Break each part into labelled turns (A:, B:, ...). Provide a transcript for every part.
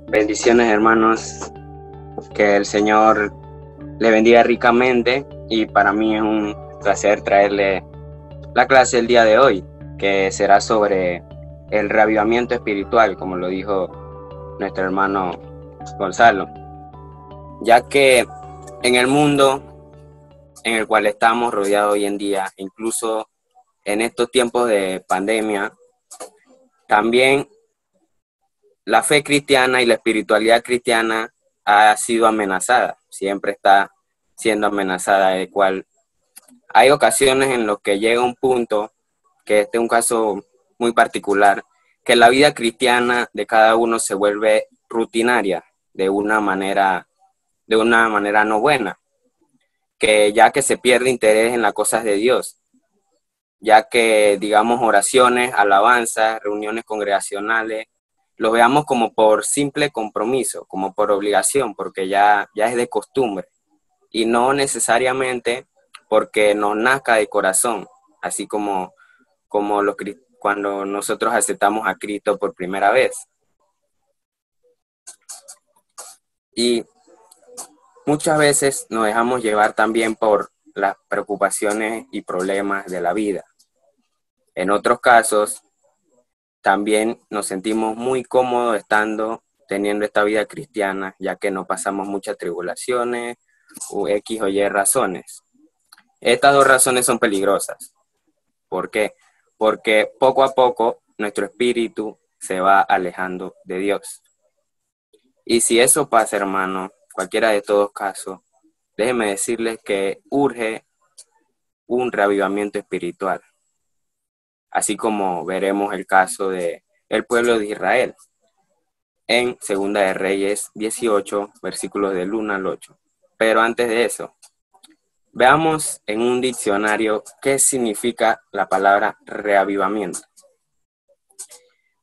A: Bendiciones, hermanos, que el Señor le bendiga ricamente, y para mí es un placer traerle la clase el día de hoy, que será sobre el reavivamiento espiritual, como lo dijo nuestro hermano Gonzalo, ya que en el mundo en el cual estamos rodeados hoy en día, incluso en estos tiempos de pandemia, también la fe cristiana y la espiritualidad cristiana ha sido amenazada, siempre está siendo amenazada, de cual hay ocasiones en las que llega un punto, que este es un caso muy particular, que la vida cristiana de cada uno se vuelve rutinaria de una manera no buena, que ya que se pierde interés en las cosas de Dios, ya que, digamos, oraciones, alabanzas, reuniones congregacionales, lo veamos como por simple compromiso, como por obligación, porque ya es de costumbre, y no necesariamente porque nos nazca de corazón, así como cuando nosotros aceptamos a Cristo por primera vez. Y muchas veces nos dejamos llevar también por las preocupaciones y problemas de la vida. En otros casos, también nos sentimos muy cómodos teniendo esta vida cristiana, ya que no pasamos muchas tribulaciones o X o Y razones. Estas dos razones son peligrosas. ¿Por qué? Porque poco a poco nuestro espíritu se va alejando de Dios. Y si eso pasa, hermano, cualquiera de estos casos, déjenme decirles que urge un reavivamiento espiritual, así como veremos el caso del pueblo de Israel en Segunda de Reyes 18, versículos del 1 al 8. Pero antes de eso, veamos en un diccionario qué significa la palabra reavivamiento.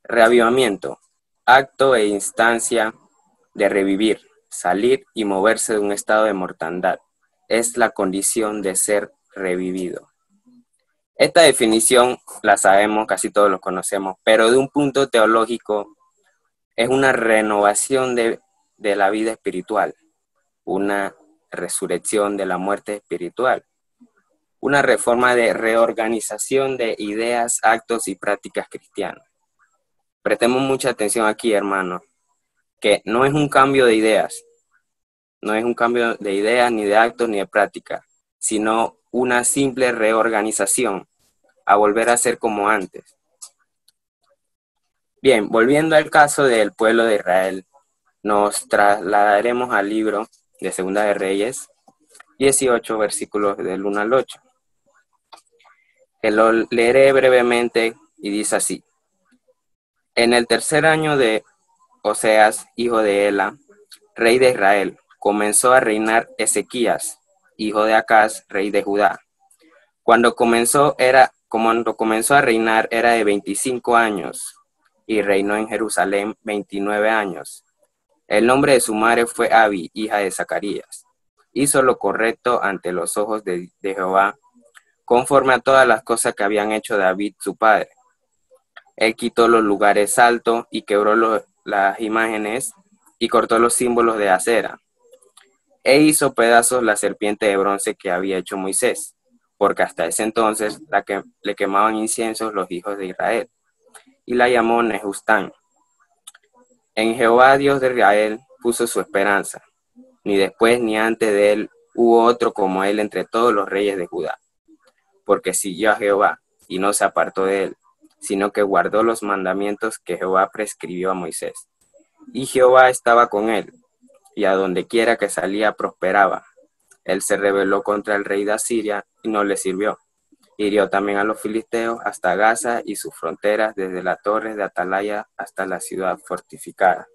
A: Reavivamiento, acto e instancia de revivir, salir y moverse de un estado de mortandad. Es la condición de ser revivido. Esta definición la sabemos, casi todos lo conocemos, pero de un punto teológico es una renovación de la vida espiritual, una resurrección de la muerte espiritual, una reforma de reorganización de ideas, actos y prácticas cristianas. Prestemos mucha atención aquí, hermanos, que no es un cambio de ideas, no es un cambio de ideas, ni de actos, ni de prácticas, sino una simple reorganización a volver a ser como antes. Bien, volviendo al caso del pueblo de Israel, nos trasladaremos al libro de Segunda de Reyes, 18 versículos del 1 al 8, que lo leeré brevemente y dice así: En el tercer año de Oseas, hijo de Ela, rey de Israel, comenzó a reinar Ezequías, hijo de Acaz, rey de Judá. Cuando comenzó a reinar era de 25 años y reinó en Jerusalén 29 años. El nombre de su madre fue Abi, hija de Zacarías. Hizo lo correcto ante los ojos de Jehová, conforme a todas las cosas que habían hecho David su padre. Él quitó los lugares altos y quebró las imágenes y cortó los símbolos de acera. E hizo pedazos la serpiente de bronce que había hecho Moisés, porque hasta ese entonces le quemaban inciensos los hijos de Israel, y la llamó Nehustán. En Jehová, Dios de Israel, puso su esperanza. Ni después ni antes de él hubo otro como él entre todos los reyes de Judá, porque siguió a Jehová y no se apartó de él, sino que guardó los mandamientos que Jehová prescribió a Moisés. Y Jehová estaba con él, y a donde quiera que salía prosperaba. Él se rebeló contra el rey de Asiria y no le sirvió. Hirió también a los filisteos hasta Gaza y sus fronteras, desde la torre de Atalaya hasta la ciudad fortificada.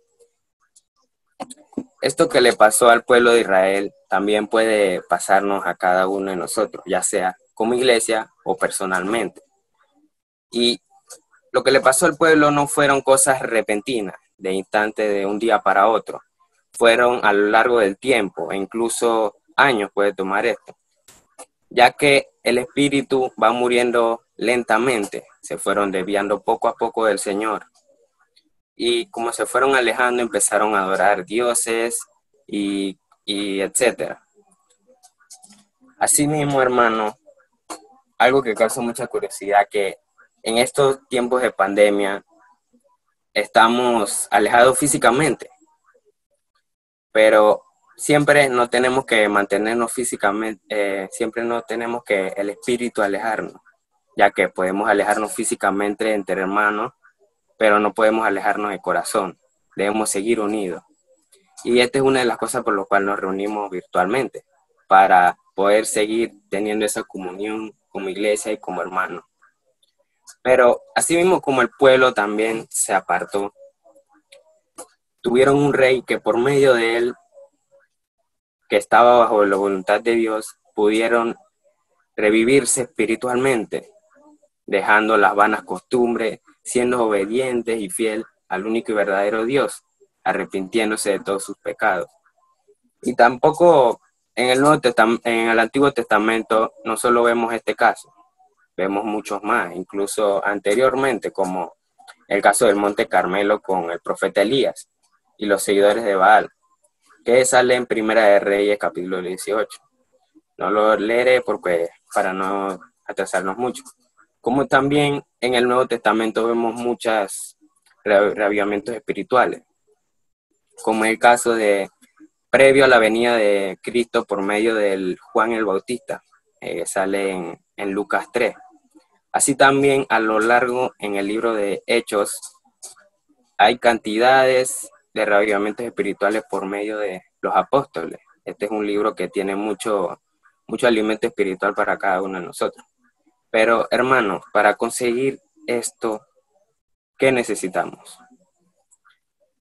A: Esto que le pasó al pueblo de Israel también puede pasarnos a cada uno de nosotros, ya sea como iglesia o personalmente. Y lo que le pasó al pueblo no fueron cosas repentinas, de instante, de un día para otro. Fueron a lo largo del tiempo, e incluso años puede tomar esto, ya que el espíritu va muriendo lentamente, se fueron desviando poco a poco del Señor. y como se fueron alejando, empezaron a adorar dioses y etcétera. Asimismo, hermano, algo que causa mucha curiosidad, que en estos tiempos de pandemia estamos alejados físicamente, pero siempre no tenemos que mantenernos físicamente, siempre no tenemos que el espíritu alejarnos, ya que podemos alejarnos físicamente entre hermanos, pero no podemos alejarnos de corazón, debemos seguir unidos. Y esta es una de las cosas por las cuales nos reunimos virtualmente, para poder seguir teniendo esa comunión como iglesia y como hermanos. Pero así mismo como el pueblo también se apartó, tuvieron un rey que por medio de él, que estaba bajo la voluntad de Dios, pudieron revivirse espiritualmente, dejando las vanas costumbres, siendo obedientes y fiel al único y verdadero Dios, arrepintiéndose de todos sus pecados. Y tampoco en el Antiguo Testamento no solo vemos este caso, vemos muchos más, incluso anteriormente, como el caso del Monte Carmelo con el profeta Elías y los seguidores de Baal, que sale en Primera de Reyes, capítulo 18. No lo leeré porque para no atrasarnos mucho. Como también en el Nuevo Testamento vemos muchos reavivamientos espirituales, como el caso de previo a la venida de Cristo por medio del Juan el Bautista, sale en Lucas 3. Así también a lo largo en el libro de Hechos hay cantidades de reavivamientos espirituales por medio de los apóstoles. Este es un libro que tiene mucho alimento espiritual para cada uno de nosotros. Pero, hermanos, para conseguir esto, ¿qué necesitamos?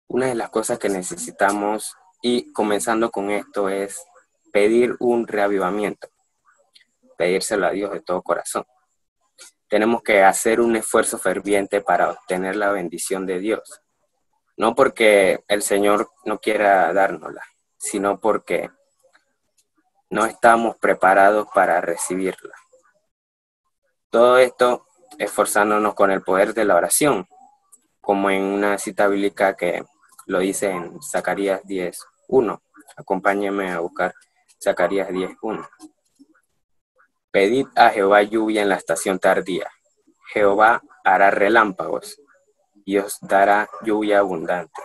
A: Una de las cosas que necesitamos, y comenzando con esto, es pedir un reavivamiento, pedírselo a Dios de todo corazón. Tenemos que hacer un esfuerzo ferviente para obtener la bendición de Dios. No porque el Señor no quiera dárnosla, sino porque no estamos preparados para recibirla. Todo esto esforzándonos con el poder de la oración, como en una cita bíblica que lo dice en Zacarías 10:1. Acompáñenme a buscar Zacarías 10:1. Pedid a Jehová lluvia en la estación tardía. Jehová hará relámpagos y os dará lluvia abundante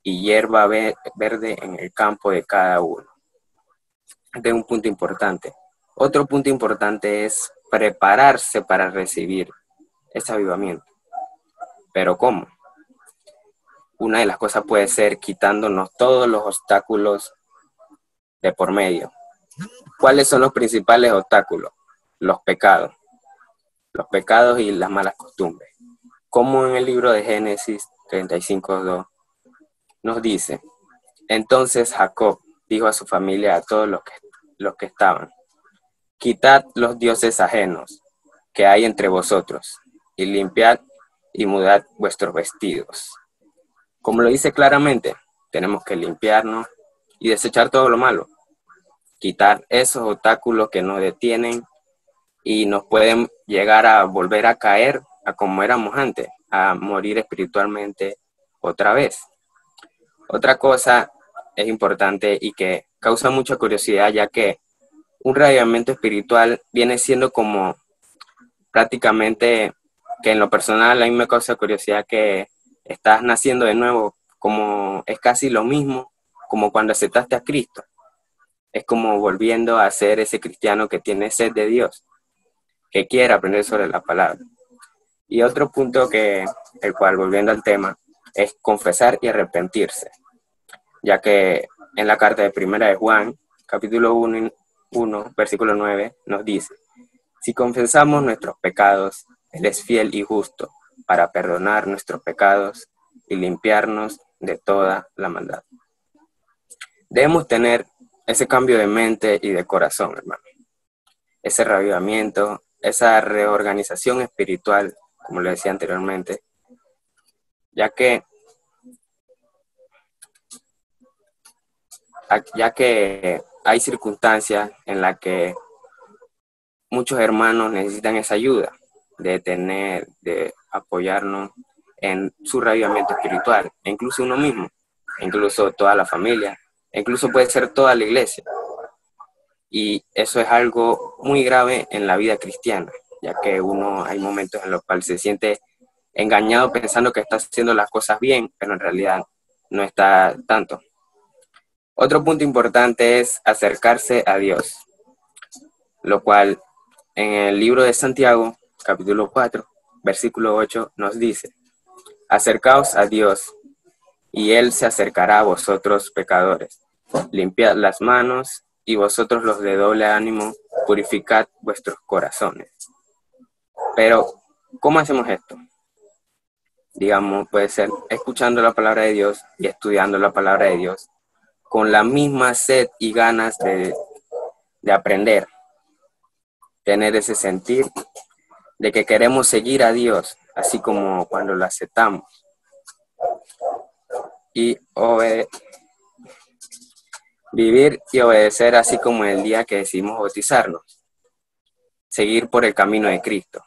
A: y hierba verde en el campo de cada uno. Este es un punto importante. Otro punto importante es prepararse para recibir ese avivamiento. ¿Pero cómo? Una de las cosas puede ser quitándonos todos los obstáculos de por medio. ¿Cuáles son los principales obstáculos? Los pecados y las malas costumbres. Como en el libro de Génesis 35:2 nos dice: entonces Jacob dijo a su familia, a todos los que estaban: quitad los dioses ajenos que hay entre vosotros, y limpiad y mudad vuestros vestidos. Como lo dice claramente, tenemos que limpiarnos y desechar todo lo malo, quitar esos obstáculos que nos detienen y nos pueden llegar a volver a caer a como éramos antes, a morir espiritualmente otra vez. Otra cosa es importante y que causa mucha curiosidad, ya que un reavivamiento espiritual viene siendo como prácticamente, que en lo personal a mí me causa curiosidad, que estás naciendo de nuevo, como es casi lo mismo como cuando aceptaste a Cristo. Es como volviendo a ser ese cristiano que tiene sed de Dios, que quiere aprender sobre la palabra. Y otro punto el cual, volviendo al tema, es confesar y arrepentirse, ya que en la carta de Primera de Juan, capítulo 1, versículo 9, nos dice: si confesamos nuestros pecados, Él es fiel y justo para perdonar nuestros pecados y limpiarnos de toda la maldad. Debemos tener ese cambio de mente y de corazón, hermano. Ese reavivamiento, esa reorganización espiritual, como le decía anteriormente, ya que hay circunstancias en las que muchos hermanos necesitan esa ayuda de apoyarnos en su reavivamiento espiritual, e incluso uno mismo, e incluso toda la familia, e incluso puede ser toda la iglesia. Y eso es algo muy grave en la vida cristiana, ya que hay momentos en los cuales se siente engañado pensando que está haciendo las cosas bien, pero en realidad no está tanto. Otro punto importante es acercarse a Dios, lo cual en el libro de Santiago, capítulo 4, versículo 8, nos dice: acercaos a Dios, y Él se acercará a vosotros, pecadores. Limpiad las manos, y vosotros los de doble ánimo, purificad vuestros corazones. Pero, ¿cómo hacemos esto? Digamos, puede ser escuchando la palabra de Dios y estudiando la palabra de Dios, con la misma sed y ganas de aprender, tener ese sentir de que queremos seguir a Dios, así como cuando lo aceptamos. Y vivir y obedecer así como el día que decidimos bautizarnos. Seguir por el camino de Cristo.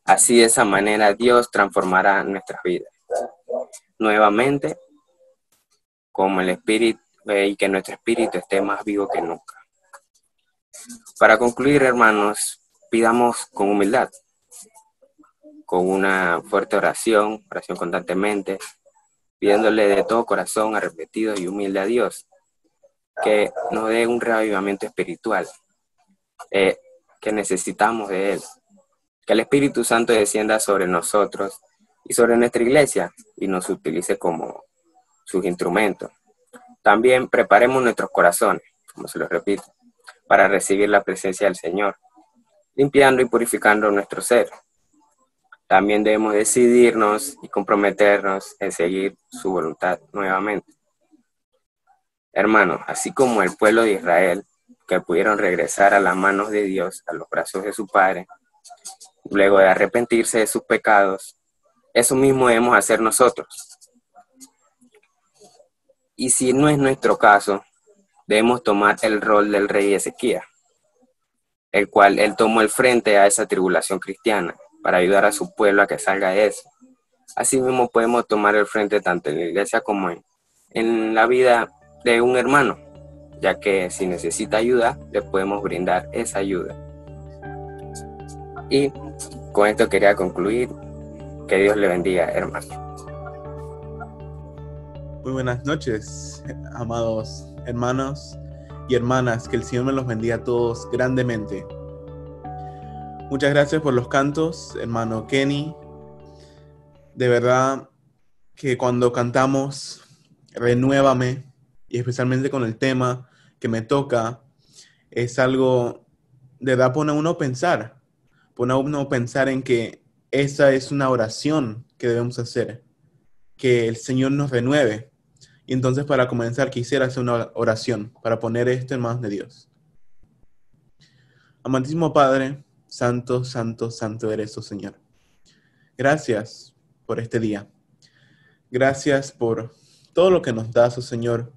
A: Así, de esa manera, Dios transformará nuestras vidas. Nuevamente, como el Espíritu, y que nuestro espíritu esté más vivo que nunca. Para concluir, hermanos, pidamos con humildad, con una fuerte oración constantemente, pidiéndole de todo corazón, arrepentido y humilde a Dios, que nos dé un reavivamiento espiritual, que necesitamos de Él. Que el Espíritu Santo descienda sobre nosotros y sobre nuestra iglesia y nos utilice como sus instrumentos. También preparemos nuestros corazones, como se los repito, para recibir la presencia del Señor, limpiando y purificando nuestro ser. También debemos decidirnos y comprometernos en seguir su voluntad nuevamente. Hermanos, así como el pueblo de Israel, que pudieron regresar a las manos de Dios, a los brazos de su Padre, luego de arrepentirse de sus pecados, eso mismo debemos hacer nosotros. Y si no es nuestro caso, debemos tomar el rol del rey Ezequías, el cual él tomó el frente a esa tribulación cristiana para ayudar a su pueblo a que salga de eso. Asimismo podemos tomar el frente tanto en la iglesia como en la vida de un hermano, ya que si necesita ayuda, le podemos brindar esa ayuda. Y con esto quería concluir. Que Dios le bendiga, hermano.
B: Muy buenas noches, amados hermanos y hermanas. Que el Señor me los bendiga a todos grandemente. Muchas gracias por los cantos, hermano Kenny. De verdad que cuando cantamos Renuévame, y especialmente con el tema que me toca, es algo de verdad pone a uno a pensar en que esa es una oración que debemos hacer, que el Señor nos renueve. Y entonces, para comenzar, quisiera hacer una oración para poner esto en manos de Dios. Amantísimo Padre, santo, santo, santo eres, oh Señor. Gracias por este día. Gracias por todo lo que nos das, oh Señor.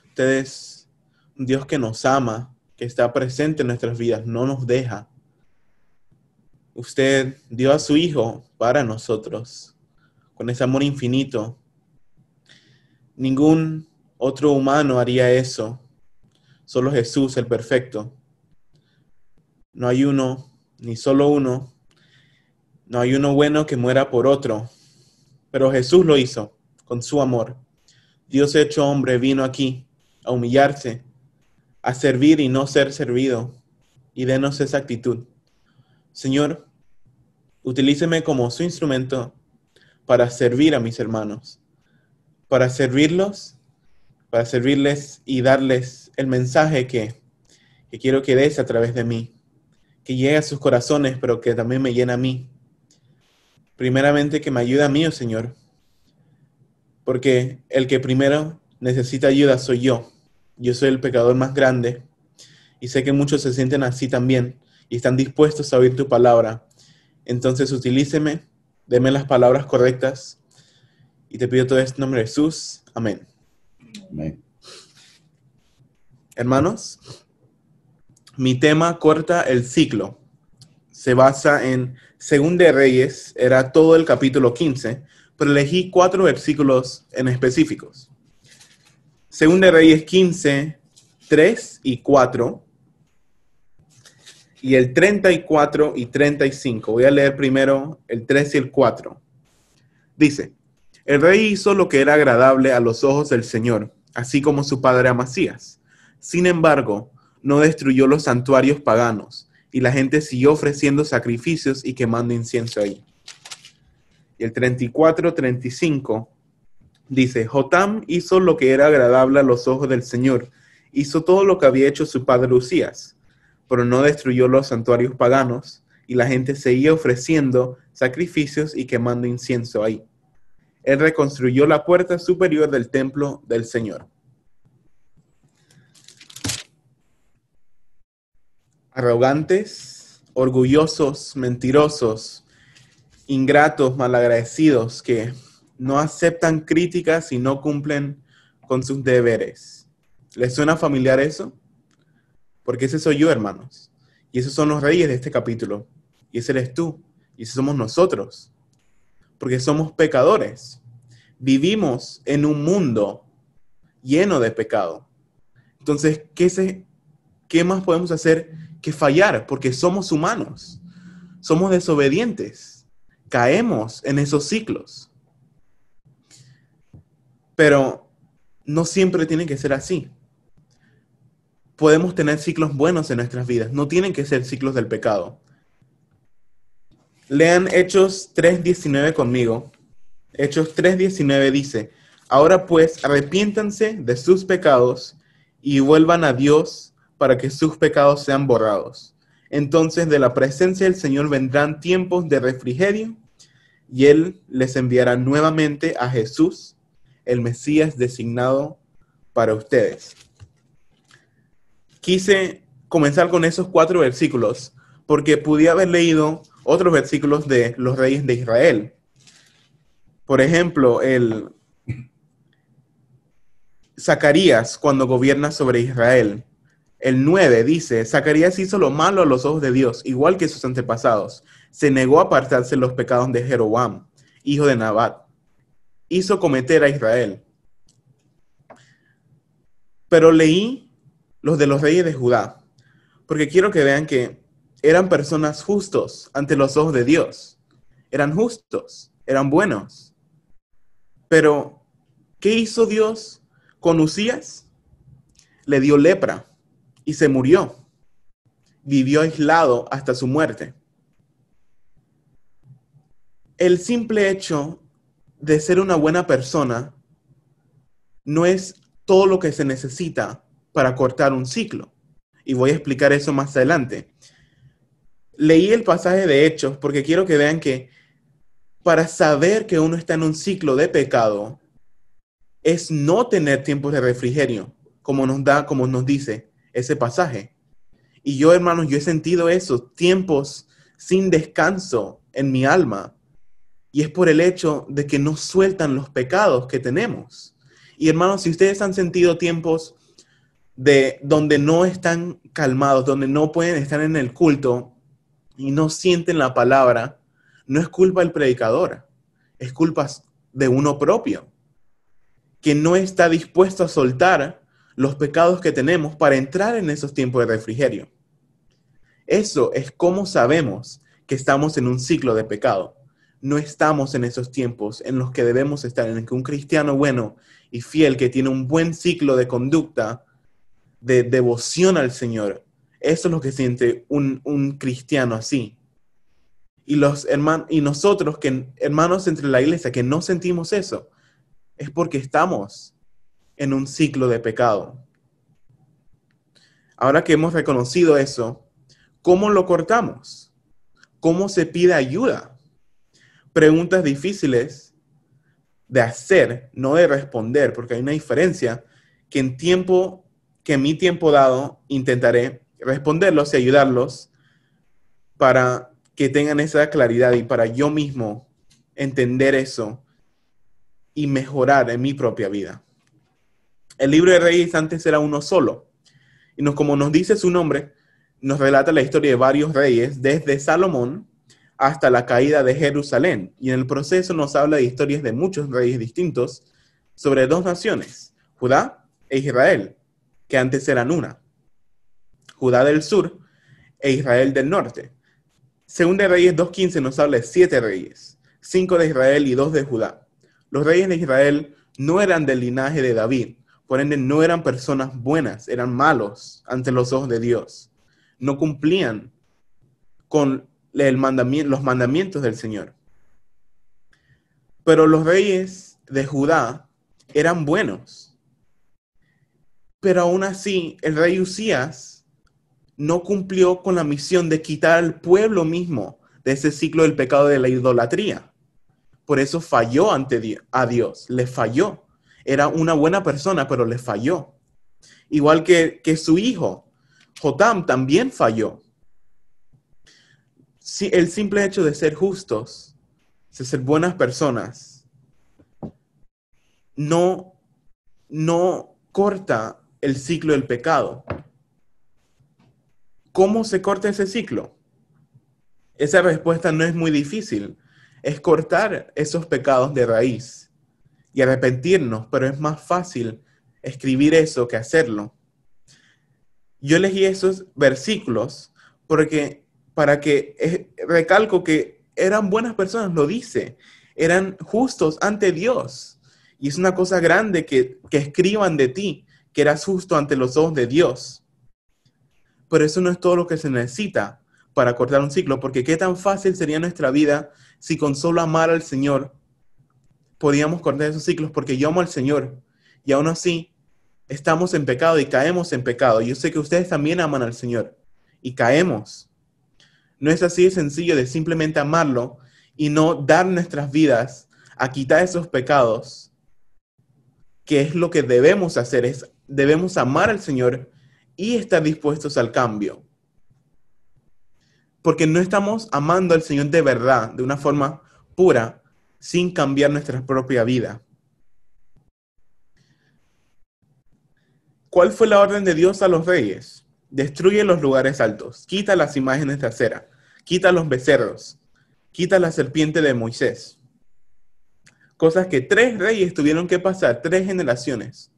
B: Usted es un Dios que nos ama, que está presente en nuestras vidas, no nos deja. Usted dio a su Hijo para nosotros, con ese amor infinito. Ningún otro humano haría eso. Solo Jesús, el perfecto. No hay uno, ni solo uno. No hay uno bueno que muera por otro. Pero Jesús lo hizo con su amor. Dios hecho hombre vino aquí a humillarse, a servir y no ser servido. Y denos esa actitud. Señor, utilíceme como su instrumento para servir a mis hermanos, para servirles y darles el mensaje que quiero que des a través de mí, que llegue a sus corazones, pero que también me llene a mí. Primeramente, que me ayude a mí, oh Señor, porque el que primero necesita ayuda soy yo. Yo soy el pecador más grande y sé que muchos se sienten así también y están dispuestos a oír tu palabra. Entonces, utilíceme, deme las palabras correctas y te pido todo esto en nombre de Jesús. Amén.
C: Amén.
B: Hermanos, mi tema corta el ciclo. Se basa en Según de Reyes era todo el capítulo 15, pero elegí 4 versículos en específicos. Según de Reyes 15, 3 y 4, y el 34 y 35. Voy a leer primero el 3 y el 4. Dice, el rey hizo lo que era agradable a los ojos del Señor, así como su padre Amasías. Sin embargo, no destruyó los santuarios paganos, y la gente siguió ofreciendo sacrificios y quemando incienso ahí. Y el 34-35 dice, Jotam hizo lo que era agradable a los ojos del Señor, hizo todo lo que había hecho su padre Uzías, pero no destruyó los santuarios paganos, y la gente seguía ofreciendo sacrificios y quemando incienso ahí. Él reconstruyó la puerta superior del templo del Señor. Arrogantes, orgullosos, mentirosos, ingratos, malagradecidos, que no aceptan críticas y no cumplen con sus deberes. ¿Les suena familiar eso? Porque ese soy yo, hermanos. Y esos son los reyes de este capítulo. Y ese eres tú. Y ese somos nosotros. Porque somos pecadores. Vivimos en un mundo lleno de pecado. Entonces, ¿qué más podemos hacer que fallar? Porque somos humanos. Somos desobedientes. Caemos en esos ciclos. Pero no siempre tiene que ser así. Podemos tener ciclos buenos en nuestras vidas. No tienen que ser ciclos del pecado. Lean Hechos 3:19 conmigo. Hechos 3:19 dice, ahora pues arrepiéntanse de sus pecados y vuelvan a Dios para que sus pecados sean borrados. Entonces de la presencia del Señor vendrán tiempos de refrigerio y Él les enviará nuevamente a Jesús, el Mesías designado para ustedes. Quise comenzar con esos 4 versículos porque pude haber leído otros versículos de los reyes de Israel. Por ejemplo, el Zacarías cuando gobierna sobre Israel. El 9 dice, Zacarías hizo lo malo a los ojos de Dios, igual que sus antepasados. Se negó a apartarse de los pecados de Jeroboam, hijo de Nabat. Hizo cometer a Israel. Pero leí los de los reyes de Judá, porque quiero que vean que eran personas justos ante los ojos de Dios. Eran justos, eran buenos. Pero, ¿qué hizo Dios con Uzías? Le dio lepra y se murió. Vivió aislado hasta su muerte. El simple hecho de ser una buena persona no es todo lo que se necesita para cortar un ciclo. Y voy a explicar eso más adelante. Leí el pasaje de Hechos porque quiero que vean que para saber que uno está en un ciclo de pecado es no tener tiempos de refrigerio, como nos dice ese pasaje. Y yo, hermanos, yo he sentido esos tiempos sin descanso en mi alma. Y es por el hecho de que no sueltan los pecados que tenemos. Y hermanos, si ustedes han sentido tiempos de donde no están calmados, donde no pueden estar en el culto y no sienten la palabra, no es culpa del predicador, es culpa de uno propio, que no está dispuesto a soltar los pecados que tenemos para entrar en esos tiempos de refrigerio. Eso es como sabemos que estamos en un ciclo de pecado. No estamos en esos tiempos en los que debemos estar, en el que un cristiano bueno y fiel que tiene un buen ciclo de conducta, de devoción al Señor, eso es lo que siente un cristiano así. Y nosotros, hermanos entre la iglesia, que no sentimos eso, es porque estamos en un ciclo de pecado. Ahora que hemos reconocido eso, ¿cómo lo cortamos? ¿Cómo se pide ayuda? Preguntas difíciles de hacer, no de responder, porque hay una diferencia que en mi tiempo dado intentaré responderlos y ayudarlos para que tengan esa claridad y para yo mismo entender eso y mejorar en mi propia vida. El libro de Reyes antes era uno solo. Y como nos dice su nombre, nos relata la historia de varios reyes, desde Salomón hasta la caída de Jerusalén. Y en el proceso nos habla de historias de muchos reyes distintos sobre dos naciones, Judá e Israel, que antes eran una. Judá del sur e Israel del norte. Segunda de Reyes 2.15 nos habla de 7 reyes, 5 de Israel y 2 de Judá. Los reyes de Israel no eran del linaje de David, por ende no eran personas buenas, eran malos ante los ojos de Dios. No cumplían con los mandamientos del Señor. Pero los reyes de Judá eran buenos. Pero aún así, el rey Usías no cumplió con la misión de quitar al pueblo mismo de ese ciclo del pecado de la idolatría. Por eso falló a Dios, le falló. Era una buena persona, pero le falló. Igual que su hijo, Jotam, también falló. Sí, el simple hecho de ser justos, de ser buenas personas, no corta el ciclo del pecado. ¿Cómo se corta ese ciclo? Esa respuesta no es muy difícil. Es cortar esos pecados de raíz y arrepentirnos, pero es más fácil escribir eso que hacerlo. Yo elegí esos versículos para que recalco que eran buenas personas, lo dice, eran justos ante Dios. Y es una cosa grande que escriban de ti, que eras justo ante los ojos de Dios. Pero eso no es todo lo que se necesita para cortar un ciclo, porque qué tan fácil sería nuestra vida si con solo amar al Señor podíamos cortar esos ciclos, porque yo amo al Señor y aún así estamos en pecado y caemos en pecado. Yo sé que ustedes también aman al Señor y caemos. No es así de sencillo de simplemente amarlo y no dar nuestras vidas a quitar esos pecados, que es lo que debemos hacer, debemos amar al Señor y estar dispuestos al cambio. Porque no estamos amando al Señor de verdad, de una forma pura, sin cambiar nuestra propia vida. ¿Cuál fue la orden de Dios a los reyes? Destruye los lugares altos, quita las imágenes de acera, quita los becerros, quita la serpiente de Moisés. Cosas que 3 reyes tuvieron que pasar, 3 generaciones,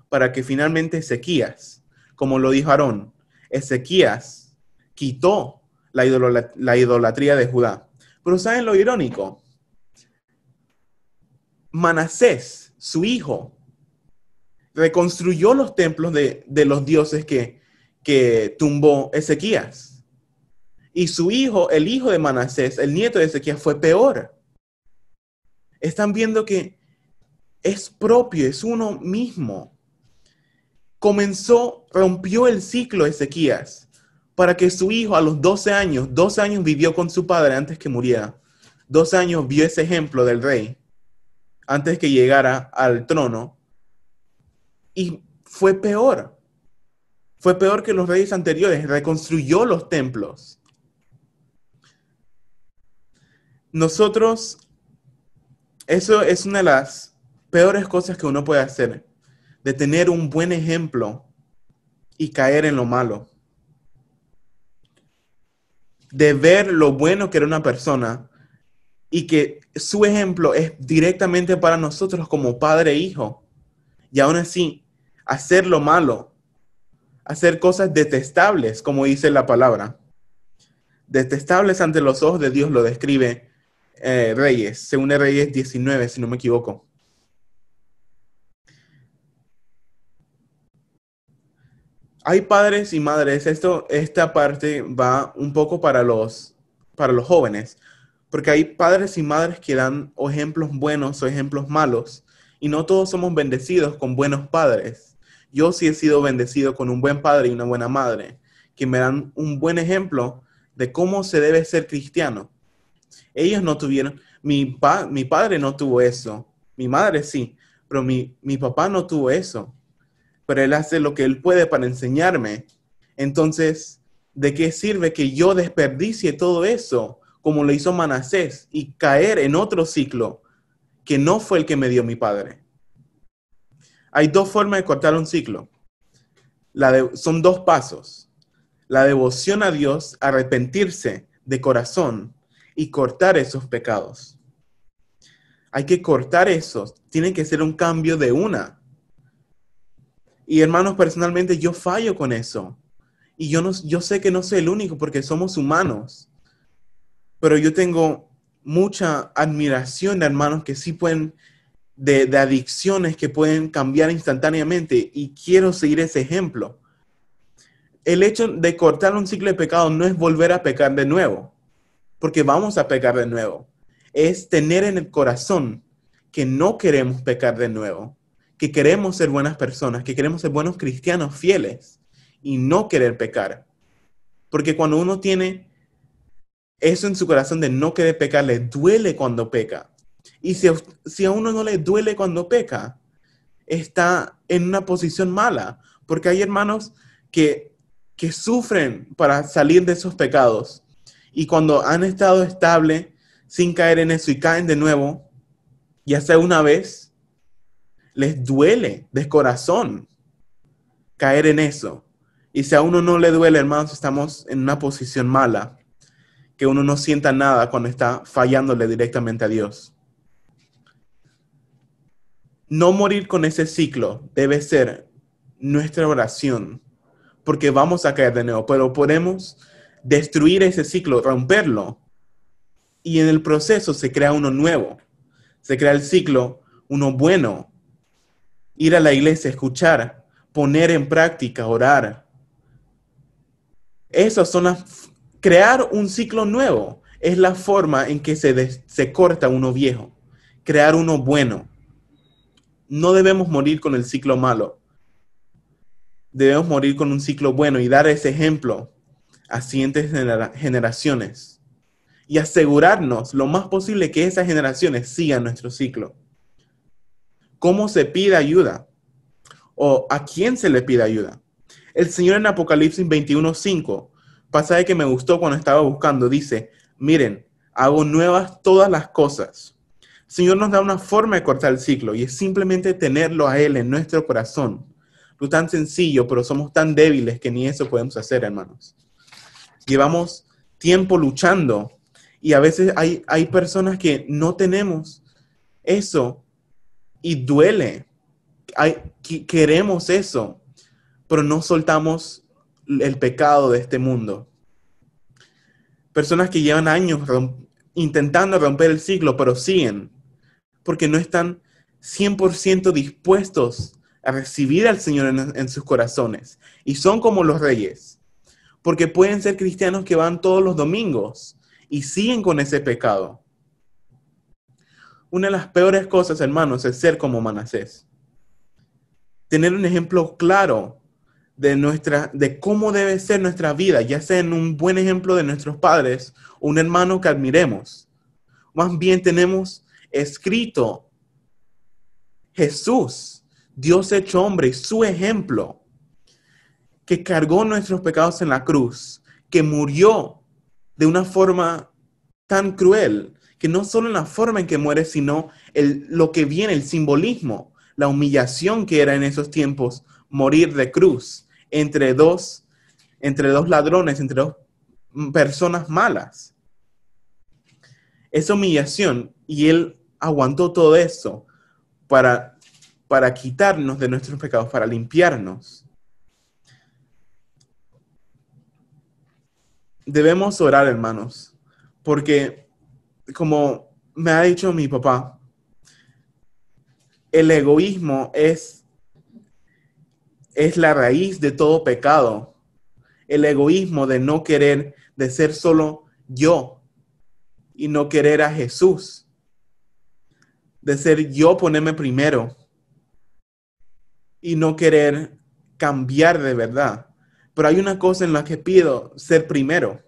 B: para que finalmente Ezequías, como lo dijo Aarón, Ezequías quitó la idolatría de Judá. Pero ¿saben lo irónico? Manasés, su hijo, reconstruyó los templos de los dioses que tumbó Ezequías. Y su hijo, el hijo de Manasés, el nieto de Ezequías, fue peor. Están viendo que es propio, es uno mismo. Rompió el ciclo Ezequías para que su hijo a los 12 años vivió con su padre antes que muriera. 12 años vio ese ejemplo del rey antes que llegara al trono. Y fue peor. Fue peor que los reyes anteriores. Reconstruyó los templos. Eso es una de las peores cosas que uno puede hacer, de tener un buen ejemplo y caer en lo malo. De ver lo bueno que era una persona y que su ejemplo es directamente para nosotros como padre e hijo. Y aún así, hacer lo malo, hacer cosas detestables, como dice la palabra. Detestables ante los ojos de Dios lo describe Reyes, según Reyes 19, si no me equivoco. Hay padres y madres, esta parte va un poco para los jóvenes, porque hay padres y madres que dan o ejemplos buenos o ejemplos malos, y no todos somos bendecidos con buenos padres. Yo sí he sido bendecido con un buen padre y una buena madre, que me dan un buen ejemplo de cómo se debe ser cristiano. Ellos no tuvieron, mi padre no tuvo eso, mi madre sí, pero mi papá no tuvo eso. Pero él hace lo que él puede para enseñarme. Entonces, ¿de qué sirve que yo desperdicie todo eso, como lo hizo Manasés, y caer en otro ciclo que no fue el que me dio mi padre? Hay 2 formas de cortar un ciclo. Son 2 pasos. La devoción a Dios, arrepentirse de corazón y cortar esos pecados. Hay que cortar eso. Tiene que ser un cambio de una. Y hermanos, personalmente yo fallo con eso. Y yo sé que no soy el único porque somos humanos. Pero yo tengo mucha admiración de hermanos que sí pueden, de adicciones que pueden cambiar instantáneamente. Y quiero seguir ese ejemplo. El hecho de cortar un ciclo de pecado no es volver a pecar de nuevo, porque vamos a pecar de nuevo. Es tener en el corazón que no queremos pecar de nuevo, que queremos ser buenas personas, que queremos ser buenos cristianos fieles y no querer pecar. Porque cuando uno tiene eso en su corazón de no querer pecar, le duele cuando peca. Y si a uno no le duele cuando peca, está en una posición mala, porque hay hermanos que sufren para salir de esos pecados. Y cuando han estado estable sin caer en eso y caen de nuevo, ya sea una vez, les duele de corazón caer en eso. Y si a uno no le duele, hermanos, estamos en una posición mala, que uno no sienta nada cuando está fallándole directamente a Dios. No morir con ese ciclo debe ser nuestra oración, porque vamos a caer de nuevo, pero podemos destruir ese ciclo, romperlo, y en el proceso se crea uno nuevo, se crea el ciclo, uno bueno, ir a la iglesia, escuchar, poner en práctica, orar. Esas son crear un ciclo nuevo es la forma en que se corta uno viejo, crear uno bueno. No debemos morir con el ciclo malo. Debemos morir con un ciclo bueno y dar ese ejemplo a siguientes generaciones y asegurarnos lo más posible que esas generaciones sigan nuestro ciclo. ¿Cómo se pide ayuda? ¿O a quién se le pide ayuda? El Señor en Apocalipsis 21:5, pasaje que me gustó cuando estaba buscando, dice, miren, hago nuevas todas las cosas. El Señor nos da una forma de cortar el ciclo y es simplemente tenerlo a Él en nuestro corazón. No tan sencillo, pero somos tan débiles que ni eso podemos hacer, hermanos. Llevamos tiempo luchando y a veces hay personas que no tenemos eso y duele. Queremos eso, pero no soltamos el pecado de este mundo. Personas que llevan años intentando romper el ciclo, pero siguen, porque no están 100% dispuestos a recibir al Señor en sus corazones. Y son como los reyes, porque pueden ser cristianos que van todos los domingos y siguen con ese pecado. Una de las peores cosas, hermanos, es ser como Manasés. Tener un ejemplo claro de cómo debe ser nuestra vida, ya sea en un buen ejemplo de nuestros padres o un hermano que admiremos. Más bien tenemos escrito Jesús, Dios hecho hombre, y su ejemplo, que cargó nuestros pecados en la cruz, que murió de una forma tan cruel, que no solo en la forma en que muere, sino lo que viene, el simbolismo, la humillación que era en esos tiempos, morir de cruz entre dos ladrones, entre dos personas malas. Esa humillación, y Él aguantó todo eso para quitarnos de nuestros pecados, para limpiarnos. Debemos orar, hermanos, porque como me ha dicho mi papá, el egoísmo es la raíz de todo pecado. El egoísmo de no querer, de ser solo yo y no querer a Jesús. De ser yo, ponerme primero y no querer cambiar de verdad. Pero hay una cosa en la que pido ser primero.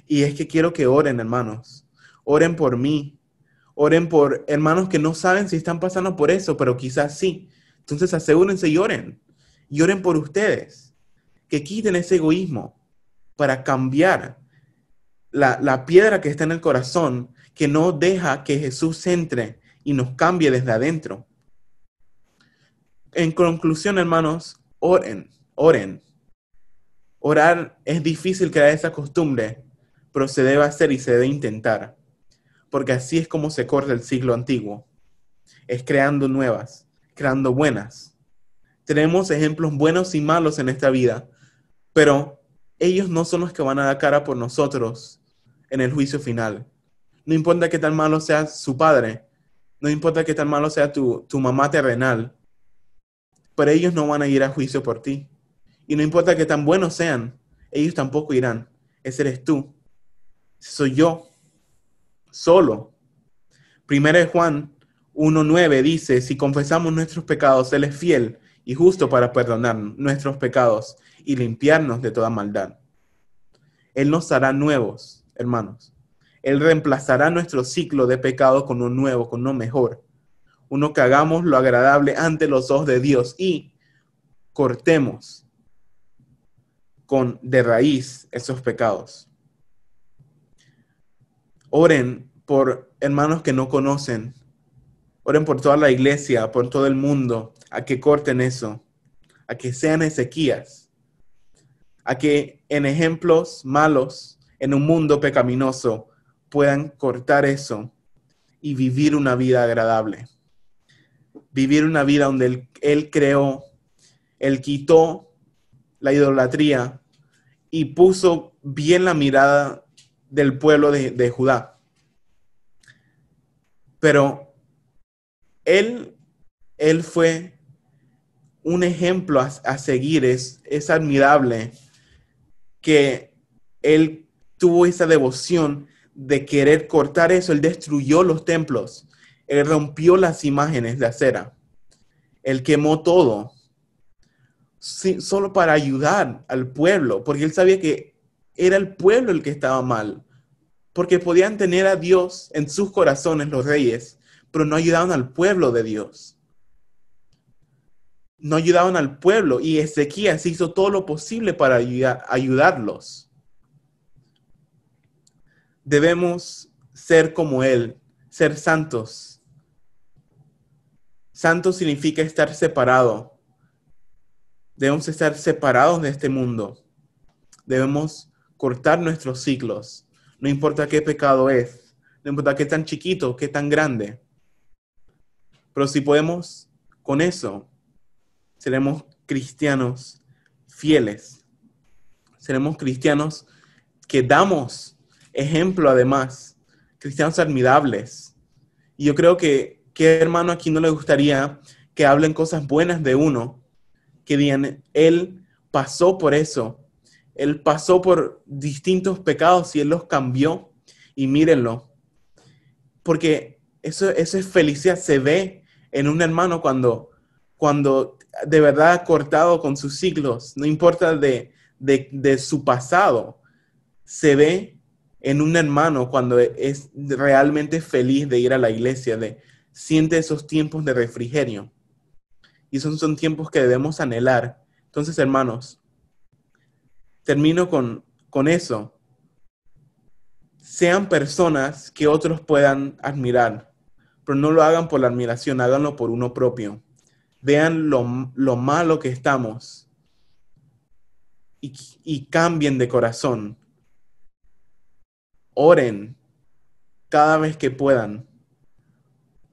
B: Y es que quiero que oren, hermanos. Oren por mí. Oren por hermanos que no saben si están pasando por eso, pero quizás sí. Entonces asegúrense y oren. Y oren por ustedes. Que quiten ese egoísmo para cambiar la piedra que está en el corazón, que no deja que Jesús entre y nos cambie desde adentro. En conclusión, hermanos, oren. Orar es difícil crear esa costumbre, pero se debe hacer y se debe intentar, porque así es como se corta el siglo antiguo. Es creando nuevas, creando buenas. Tenemos ejemplos buenos y malos en esta vida, pero ellos no son los que van a dar cara por nosotros en el juicio final. No importa qué tan malo sea su padre, no importa qué tan malo sea tu mamá terrenal, pero ellos no van a ir a juicio por ti. Y no importa qué tan buenos sean, ellos tampoco irán. Ese eres tú. Soy yo, solo. 1 Juan 1:9 dice, si confesamos nuestros pecados, Él es fiel y justo para perdonar nuestros pecados y limpiarnos de toda maldad. Él nos hará nuevos, hermanos. Él reemplazará nuestro ciclo de pecado con uno nuevo, con uno mejor. Uno que hagamos lo agradable ante los ojos de Dios y cortemos de raíz esos pecados. Oren por hermanos que no conocen. Oren por toda la iglesia, por todo el mundo, a que corten eso, a que sean Ezequías, a que en ejemplos malos, en un mundo pecaminoso, puedan cortar eso y vivir una vida agradable. Vivir una vida donde Él creó, Él quitó la idolatría y puso bien la mirada del pueblo de Judá. Pero Él fue un ejemplo a seguir. Es admirable que Él tuvo esa devoción de querer cortar eso. Él destruyó los templos. Él rompió las imágenes de acera. Él quemó todo. Sí, solo para ayudar al pueblo, porque Él sabía que era el pueblo el que estaba mal. Porque podían tener a Dios en sus corazones los reyes, pero no ayudaban al pueblo de Dios. No ayudaban al pueblo y Ezequías hizo todo lo posible para ayudarlos. Debemos ser como Él, ser santos. Santo significa estar separado. Debemos estar separados de este mundo. Debemos cortar nuestros ciclos. No importa qué pecado es. No importa qué tan chiquito, qué tan grande. Pero si podemos con eso, seremos cristianos fieles. Seremos cristianos que damos ejemplo además. Cristianos admirables. Y yo creo que ¿qué hermano aquí no le gustaría que hablen cosas buenas de uno? Que digan, Él pasó por eso. Él pasó por distintos pecados y Él los cambió. Y mírenlo. Porque eso es felicidad. Se ve en un hermano cuando de verdad ha cortado con sus siglos. No importa de su pasado. Se ve en un hermano cuando es realmente feliz de ir a la iglesia. Siente esos tiempos de refrigerio. Y esos son tiempos que debemos anhelar. Entonces, hermanos, termino con eso. Sean personas que otros puedan admirar, pero no lo hagan por la admiración, háganlo por uno propio. Vean lo malo que estamos y cambien de corazón. Oren cada vez que puedan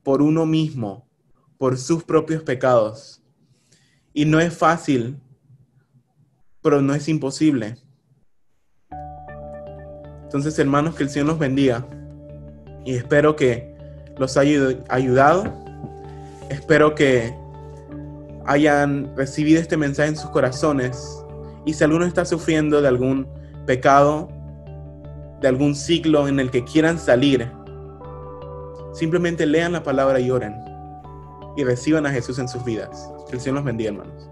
B: por uno mismo, por sus propios pecados. Y no es fácil, pero no es imposible. Entonces, hermanos, que el Señor los bendiga. Y espero que los haya ayudado. Espero que hayan recibido este mensaje en sus corazones. Y si alguno está sufriendo de algún pecado, de algún ciclo en el que quieran salir, simplemente lean la palabra y oren. Y reciban a Jesús en sus vidas. Que el Señor los bendiga, hermanos.